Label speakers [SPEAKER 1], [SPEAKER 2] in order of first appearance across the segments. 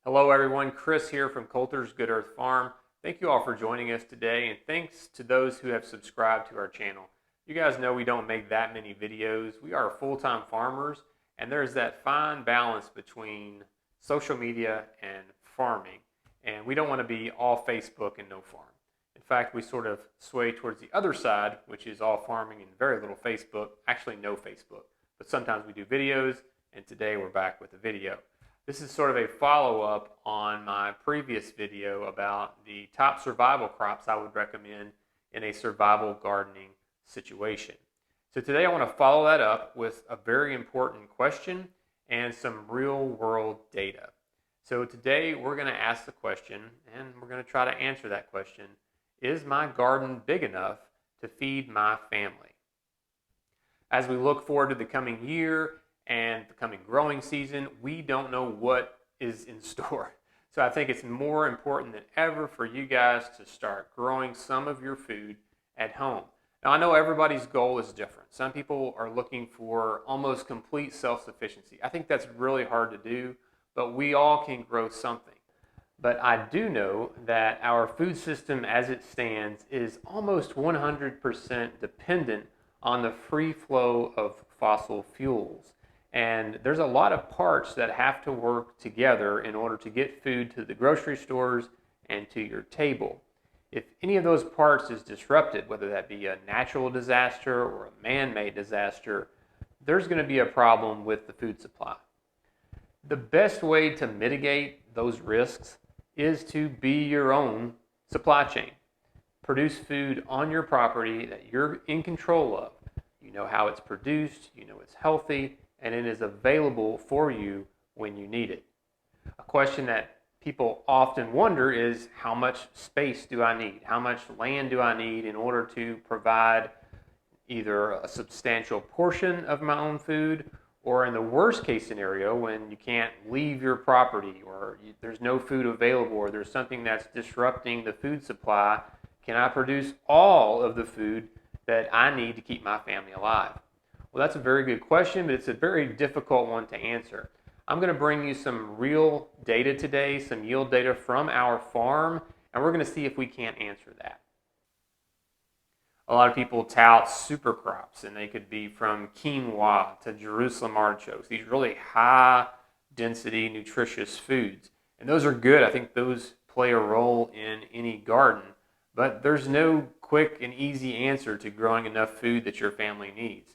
[SPEAKER 1] Hello everyone, Chris here from Coulter's Good Earth Farm. Thank you all for joining us today, and thanks to those who have subscribed to our channel. You guys know we don't make that many videos. We are full-time farmers, and there's that fine balance between social media and farming. And we don't want to be all Facebook and no farm. In fact, we sort of sway towards the other side, which is all farming and very little Facebook, actually no Facebook. But sometimes we do videos, and today we're back with a video. This is sort of a follow-up on my previous video about the top survival crops I would recommend in a survival gardening situation. So today I want to follow that up with a very important question and some real-world data. So today we're going to ask the question, and we're going to try to answer that question: is my garden big enough to feed my family? As we look forward to the coming year and the coming growing season, we don't know what is in store. So I think it's more important than ever for you guys to start growing some of your food at home. Now, I know everybody's goal is different. Some people are looking for almost complete self-sufficiency. I think that's really hard to do, but we all can grow something. But I do know that our food system as it stands is almost 100% dependent on the free flow of fossil fuels. And there's a lot of parts that have to work together in order to get food to the grocery stores and to your table. If any of those parts is disrupted, whether that be a natural disaster or a man-made disaster, there's going to be a problem with the food supply. The best way to mitigate those risks is to be your own supply chain. Produce food on your property that you're in control of. You know how it's produced, you know it's healthy, and it is available for you when you need it. A question that people often wonder is, how much space do I need? How much land do I need in order to provide either a substantial portion of my own food, or in the worst case scenario, when you can't leave your property, or there's no food available, or there's something that's disrupting the food supply, can I produce all of the food that I need to keep my family alive? Well, that's a very good question, but it's a very difficult one to answer. I'm going to bring you some real data today, some yield data from our farm, and we're going to see if we can't answer that. A lot of people tout super crops, and they could be from quinoa to Jerusalem artichokes, these really high density, nutritious foods. And those are good. I think those play a role in any garden, but there's no quick and easy answer to growing enough food that your family needs.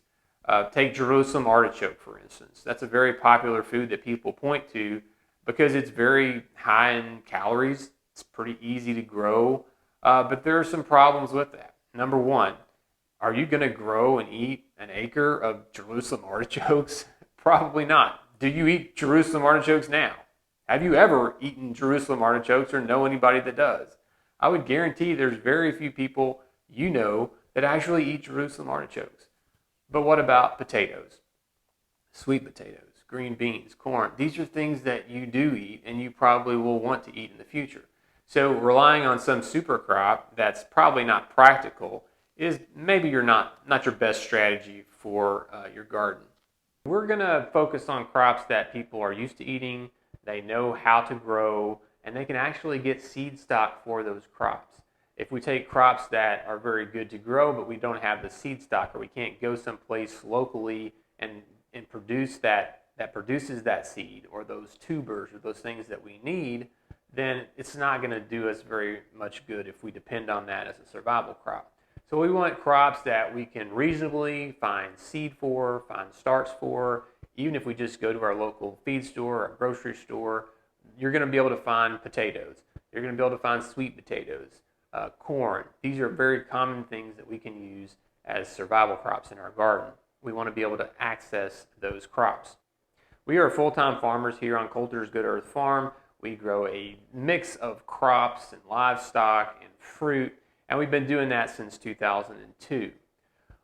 [SPEAKER 1] Take Jerusalem artichoke, for instance. That's a very popular food that people point to because it's very high in calories. It's pretty easy to grow, but there are some problems with that. Number one, are you going to grow and eat an acre of Jerusalem artichokes? Probably not. Do you eat Jerusalem artichokes now? Have you ever eaten Jerusalem artichokes or know anybody that does? I would guarantee there's very few people you know that actually eat Jerusalem artichokes. But what about potatoes? Sweet potatoes, green beans, corn. These are things that you do eat and you probably will want to eat in the future. So relying on some super crop that's probably not practical is maybe not your best strategy for your garden. We're going to focus on crops that people are used to eating, they know how to grow, and they can actually get seed stock for those crops. If we take crops that are very good to grow, but we don't have the seed stock, or we can't go someplace locally and produce that produces that seed, or those tubers, or those things that we need, then it's not going to do us very much good if we depend on that as a survival crop. So we want crops that we can reasonably find seed for, find starts for. Even if we just go to our local feed store or grocery store, you're going to be able to find potatoes. You're going to be able to find sweet potatoes. Corn. These are very common things that we can use as survival crops in our garden. We want to be able to access those crops. We are full-time farmers here on Coulter's Good Earth Farm. We grow a mix of crops and livestock and fruit, and we've been doing that since 2002.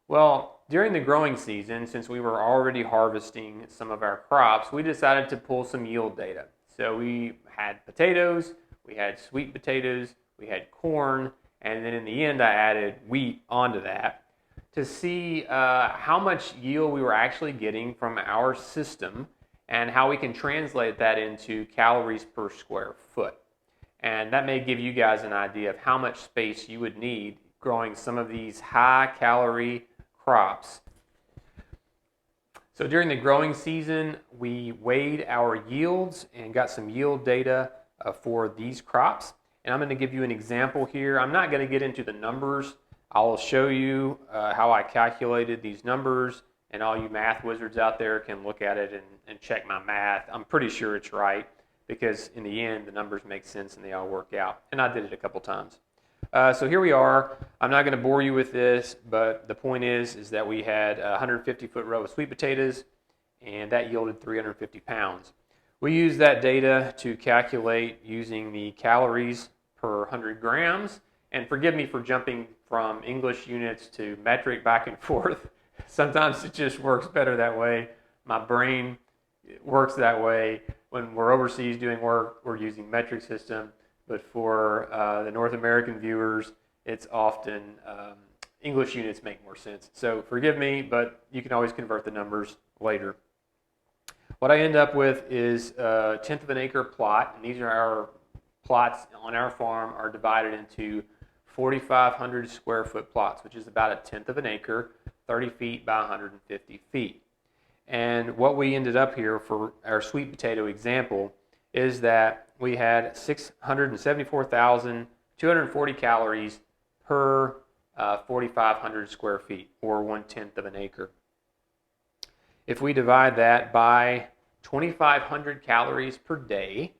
[SPEAKER 1] Well, during the growing season, since we were already harvesting some of our crops, we decided to pull some yield data. So we had potatoes, we had sweet potatoes, we had corn, and then in the end I added wheat onto that to see how much yield we were actually getting from our system and how we can translate that into calories per square foot. And that may give you guys an idea of how much space you would need growing some of these high calorie crops. So during the growing season, we weighed our yields and got some yield data for these crops. And I'm going to give you an example here. I'm not going to get into the numbers. I'll show you how I calculated these numbers, and all you math wizards out there can look at it and check my math. I'm pretty sure it's right, because in the end, the numbers make sense and they all work out. And I did it a couple times. So here we are. I'm not going to bore you with this, but the point is that we had a 150-foot row of sweet potatoes, and that yielded 350 pounds. We used that data to calculate using the calories per 100 grams. And forgive me for jumping from English units to metric back and forth. Sometimes it just works better that way. My brain works that way. When we're overseas doing work, we're using metric system. But for the North American viewers, it's often English units make more sense. So forgive me, but you can always convert the numbers later. What I end up with is a 1/10 of an acre plot, and these are our plots on our farm are divided into 4,500 square foot plots, which is about a 1/10 of an acre, 30 feet by 150 feet. And what we ended up here for our sweet potato example is that we had 674,240 calories per 4,500 square feet, or 1/10 of an acre. If we divide that by 2,500 calories per day,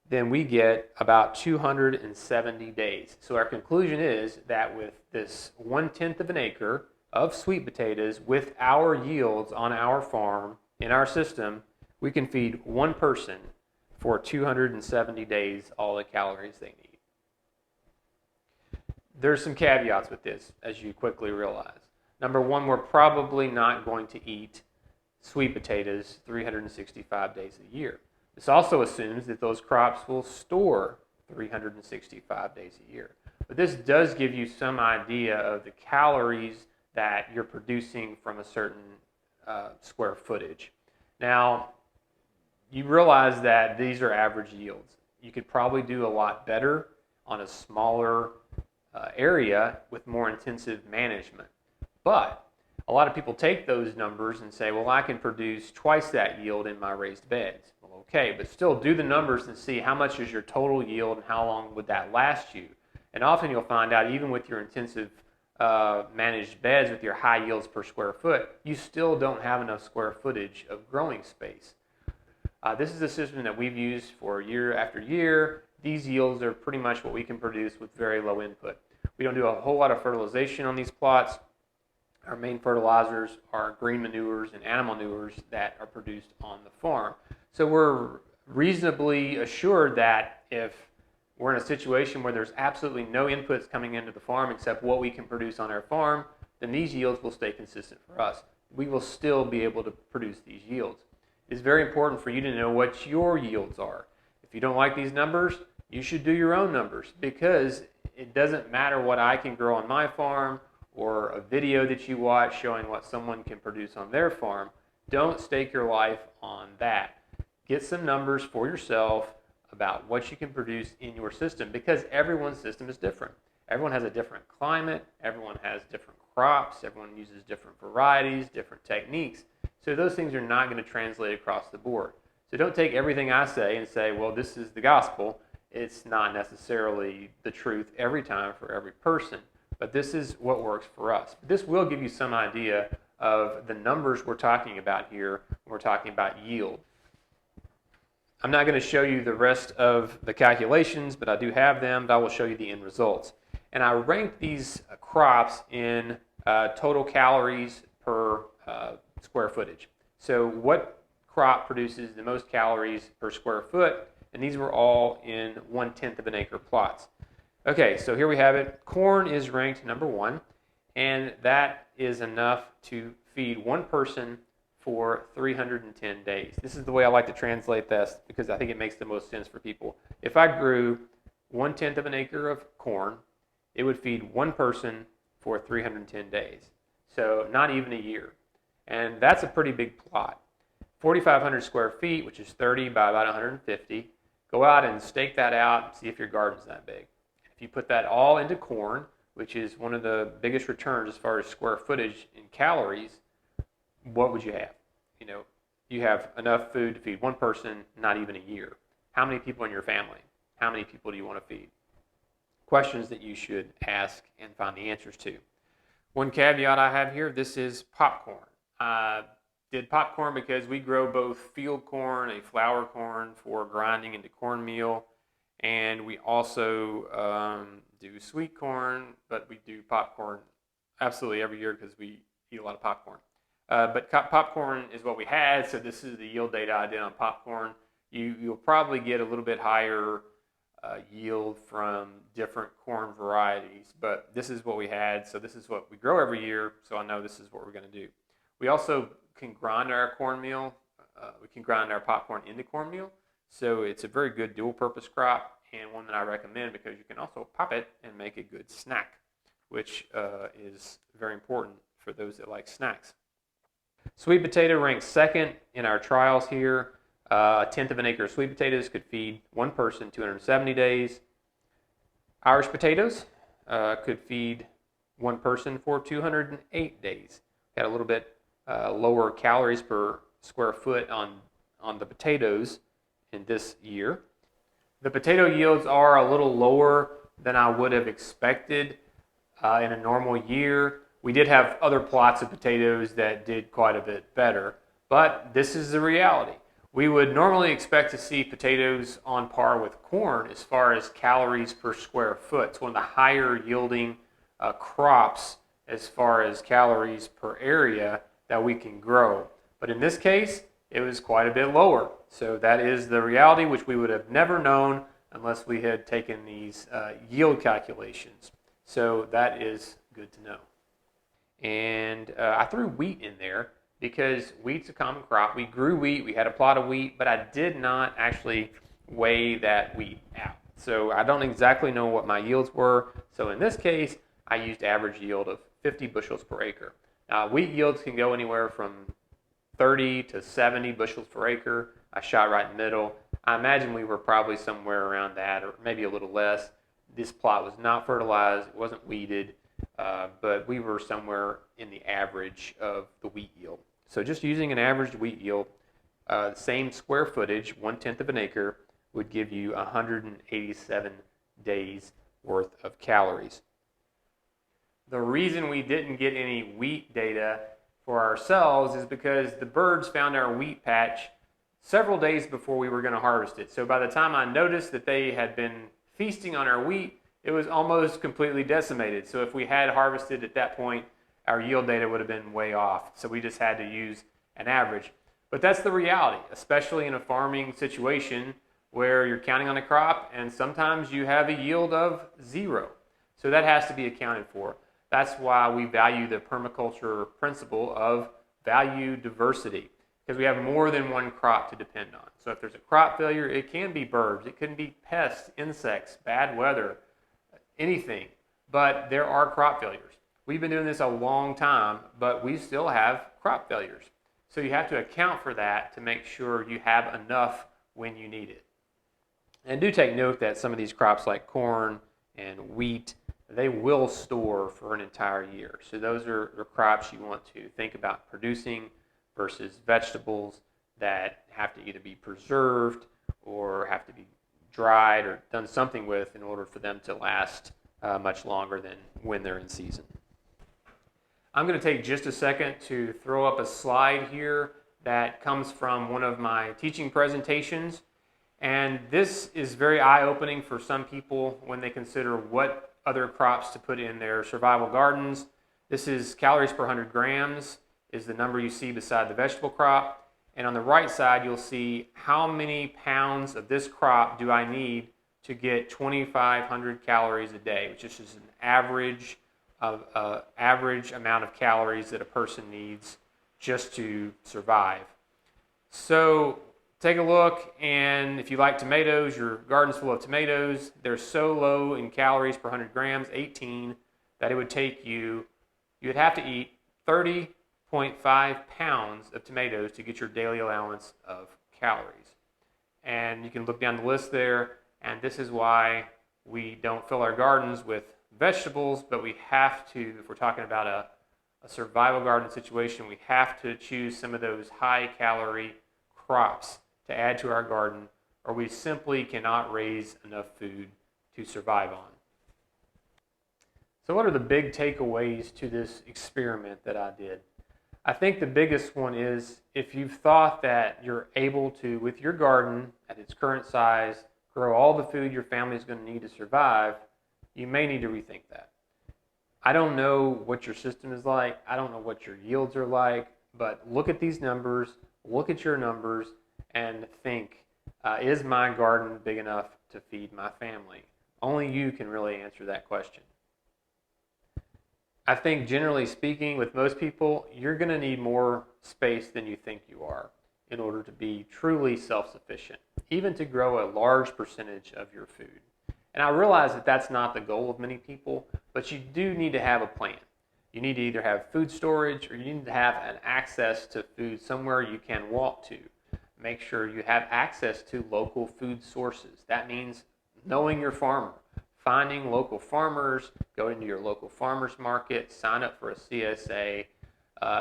[SPEAKER 1] then we get about 270 days. So our conclusion is that with this 1/10 of an acre of sweet potatoes, with our yields on our farm, in our system, we can feed one person for 270 days all the calories they need. There's some caveats with this, as you quickly realize. Number one, we're probably not going to eat sweet potatoes 365 days a year. This also assumes that those crops will store 365 days a year. But this does give you some idea of the calories that you're producing from a certain square footage. Now, you realize that these are average yields. You could probably do a lot better on a smaller area with more intensive management. But a lot of people take those numbers and say, well, I can produce twice that yield in my raised beds. Well, okay, but still do the numbers and see how much is your total yield and how long would that last you. And often you'll find out, even with your intensive managed beds with your high yields per square foot, you still don't have enough square footage of growing space. This is a system that we've used for year after year. These yields are pretty much what we can produce with very low input. We don't do a whole lot of fertilization on these plots. Our main fertilizers are green manures and animal manures that are produced on the farm. So we're reasonably assured that if we're in a situation where there's absolutely no inputs coming into the farm except what we can produce on our farm, then these yields will stay consistent for us. We will still be able to produce these yields. It's very important for you to know what your yields are. If you don't like these numbers, you should do your own numbers, because it doesn't matter what I can grow on my farm or a video that you watch showing what someone can produce on their farm. Don't stake your life on that. Get some numbers for yourself about what you can produce in your system, because everyone's system is different. Everyone has a different climate, everyone has different crops, everyone uses different varieties, different techniques. So those things are not going to translate across the board. So don't take everything I say and say, well, this is the gospel. It's not necessarily the truth every time for every person, but this is what works for us. This will give you some idea of the numbers we're talking about here when we're talking about yield. I'm not going to show you the rest of the calculations, but I do have them, but I will show you the end results. And I ranked these crops in total calories per square footage. So what crop produces the most calories per square foot? And these were all in 1/10 of an acre plots. Okay, so here we have it. Corn is ranked number 1, and that is enough to feed one person for 310 days. This is the way I like to translate this, because I think it makes the most sense for people. If I grew 1/10 of an acre of corn, it would feed one person for 310 days. So not even a year. And that's a pretty big plot. 4,500 square feet, which is 30 by about 150. Go out and stake that out and see if your garden's that big. If you put that all into corn, which is one of the biggest returns as far as square footage in calories, what would you have? You have enough food to feed one person, not even a year. How many people in your family? How many people do you want to feed? Questions that you should ask and find the answers to. One caveat I have here, this is popcorn. I did popcorn because we grow both field corn, a flour corn for grinding into cornmeal, and we also do sweet corn, but we do popcorn absolutely every year because we eat a lot of popcorn. But popcorn is what we had, so this is the yield data I did on popcorn. You'll probably get a little bit higher yield from different corn varieties, but this is what we had, so this is what we grow every year, so I know this is what we're going to do. We also can grind our cornmeal. We can grind our popcorn into cornmeal, so it's a very good dual-purpose crop and one that I recommend because you can also pop it and make a good snack, which is very important for those that like snacks. Sweet potato ranks second in our trials here. A tenth of an acre of sweet potatoes could feed one person 270 days. Irish potatoes could feed one person for 208 days. Got a little bit lower calories per square foot on the potatoes in this year. The potato yields are a little lower than I would have expected in a normal year. We did have other plots of potatoes that did quite a bit better, but this is the reality. We would normally expect to see potatoes on par with corn as far as calories per square foot. It's one of the higher yielding crops as far as calories per area that we can grow. But in this case, it was quite a bit lower. So that is the reality, which we would have never known unless we had taken these yield calculations. So that is good to know. And I threw wheat in there because wheat's a common crop. We grew wheat, we had a plot of wheat, but I did not actually weigh that wheat out. So I don't exactly know what my yields were. So in this case, I used average yield of 50 bushels per acre. Now, wheat yields can go anywhere from 30 to 70 bushels per acre. I shot right in the middle. I imagine we were probably somewhere around that, or maybe a little less. This plot was not fertilized, it wasn't weeded, but we were somewhere in the average of the wheat yield. So just using an average wheat yield, same square footage, 1/10 of an acre, would give you 187 days worth of calories. The reason we didn't get any wheat data for ourselves is because the birds found our wheat patch several days before we were going to harvest it. So by the time I noticed that they had been feasting on our wheat, it was almost completely decimated. So if we had harvested at that point, our yield data would have been way off. So we just had to use an average. But that's the reality, especially in a farming situation where you're counting on a crop and sometimes you have a yield of 0. So that has to be accounted for. That's why we value the permaculture principle of value diversity, because we have more than one crop to depend on. So if there's a crop failure, it can be birds, it can be pests, insects, bad weather, anything, but there are crop failures. We've been doing this a long time, but we still have crop failures. So you have to account for that to make sure you have enough when you need it. And do take note that some of these crops like corn and wheat, they will store for an entire year. So those are crops you want to think about producing versus vegetables that have to either be preserved or have to be dried or done something with in order for them to last much longer than when they're in season. I'm going to take just a second to throw up a slide here that comes from one of my teaching presentations. And this is very eye-opening for some people when they consider what other crops to put in their survival gardens. This is calories per 100 grams is the number you see beside the vegetable crop. And on the right side, you'll see how many pounds of this crop do I need to get 2,500 calories a day, which is just an average amount of calories that a person needs just to survive. So take a look, and if you like tomatoes, your garden's full of tomatoes. They're so low in calories per 100 grams, 18, that it would take you'd have to eat 30 0.5 pounds of tomatoes to get your daily allowance of calories. And you can look down the list there, and this is why we don't fill our gardens with vegetables, but we have to, if we're talking about a survival garden situation, we have to choose some of those high-calorie crops to add to our garden, or we simply cannot raise enough food to survive on. So what are the big takeaways to this experiment that I did? I think the biggest one is if you've thought that you're able to, with your garden at its current size, grow all the food your family is going to need to survive, you may need to rethink that. I don't know what your system is like. I don't know what your yields are like, but look at these numbers, look at your numbers, and think, is my garden big enough to feed my family? Only you can really answer that question. I think generally speaking, with most people, you're going to need more space than you think you are in order to be truly self-sufficient, even to grow a large percentage of your food. And I realize that that's not the goal of many people, but you do need to have a plan. You need to either have food storage or you need to have an access to food somewhere you can walk to. Make sure you have access to local food sources. That means knowing your farmer, finding local farmers, going to your local farmers market, sign up for a CSA,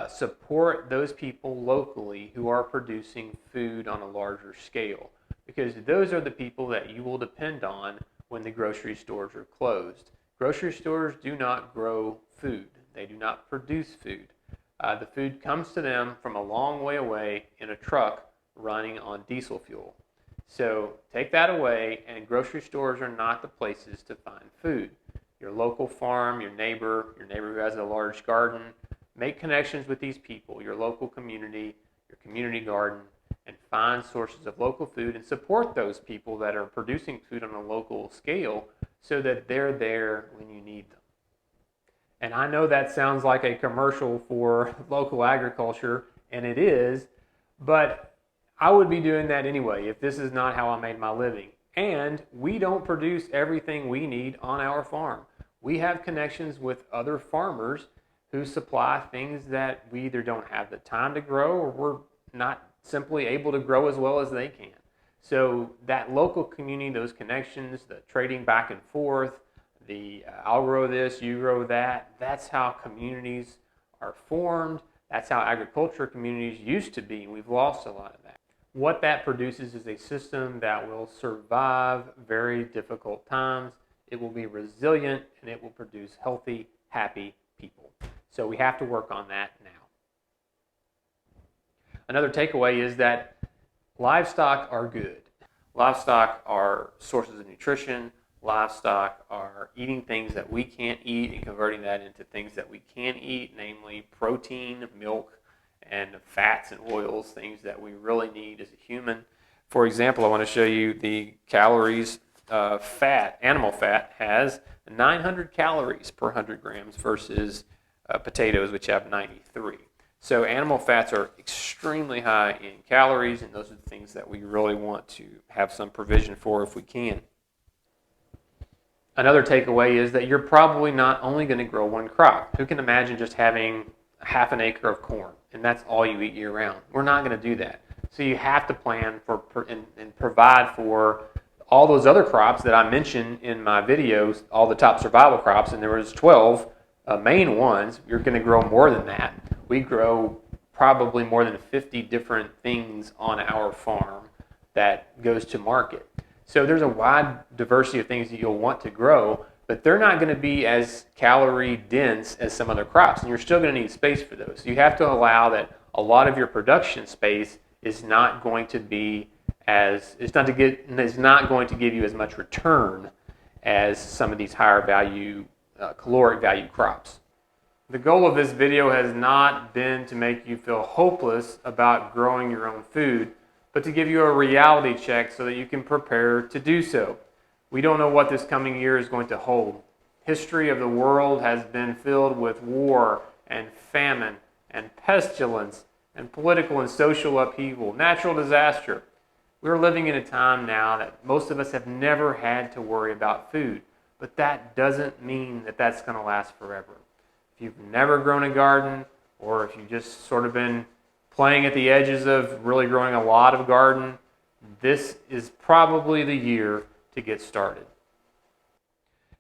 [SPEAKER 1] support those people locally who are producing food on a larger scale, because those are the people that you will depend on when the grocery stores are closed. Grocery stores do not grow food. They do not produce food. The food comes to them from a long way away in a truck running on diesel fuel. So take that away, and grocery stores are not the places to find food. Your local farm, your neighbor who has a large garden, make connections with these people, your local community, your community garden, and find sources of local food and support those people that are producing food on a local scale so that they're there when you need them. And I know that sounds like a commercial for local agriculture, and it is, but I would be doing that anyway if this is not how I made my living. And we don't produce everything we need on our farm. We have connections with other farmers who supply things that we either don't have the time to grow or we're not simply able to grow as well as they can. So that local community, those connections, the trading back and forth, the I'll grow this, you grow that, that's how communities are formed. That's how agriculture communities used to be. We've lost a lot of that. What that produces is a system that will survive very difficult times. It will be resilient, and it will produce healthy, happy people. So we have to work on that now. Another takeaway is that livestock are good. Livestock are sources of nutrition. Livestock are eating things that we can't eat and converting that into things that we can eat, namely protein, milk, and fats and oils, things that we really need as a human. For example, I want to show you the calories fat. Animal fat has 900 calories per 100 grams versus potatoes, which have 93. So animal fats are extremely high in calories, and those are the things that we really want to have some provision for if we can. Another takeaway is that you're probably not only going to grow one crop. Who can imagine just having half an acre of corn and that's all you eat year round? We're not going to do that. So you have to plan for and provide for all those other crops that I mentioned in my videos, all the top survival crops, and there was 12 main ones. You're going to grow more than that. We grow probably more than 50 different things on our farm that goes to market. So there's a wide diversity of things that you'll want to grow, but they're not going to be as calorie dense as some other crops, and you're still going to need space for those. So you have to allow that a lot of your production space is not going to be is not going to give you as much return as some of these higher value caloric value crops. The goal of this video has not been to make you feel hopeless about growing your own food, but to give you a reality check so that you can prepare to do so. We don't know what this coming year is going to hold. History of the world has been filled with war and famine and pestilence and political and social upheaval, natural disaster. We're living in a time now that most of us have never had to worry about food, but that doesn't mean that that's going to last forever. If you've never grown a garden, or if you've just sort of been playing at the edges of really growing a lot of garden, this is probably the year to get started.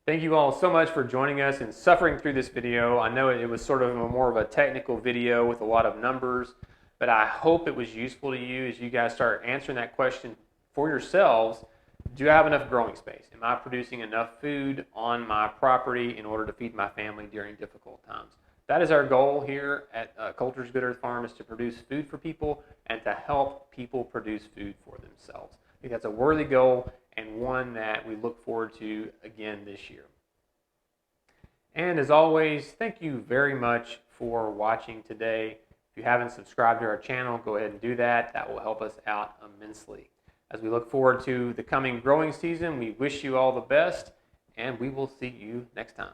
[SPEAKER 1] Thank you all so much for joining us and suffering through this video. I know it was sort of more of a technical video with a lot of numbers, but I hope it was useful to you as you guys start answering that question for yourselves. Do I have enough growing space? Am I producing enough food on my property in order to feed my family during difficult times? That is our goal here at Coulter's Good Earth Farm, is to produce food for people and to help people produce food for themselves. I think that's a worthy goal and one that we look forward to again this year. And as always, thank you very much for watching today. If you haven't subscribed to our channel, go ahead and do that. That will help us out immensely. As we look forward to the coming growing season, we wish you all the best, and we will see you next time.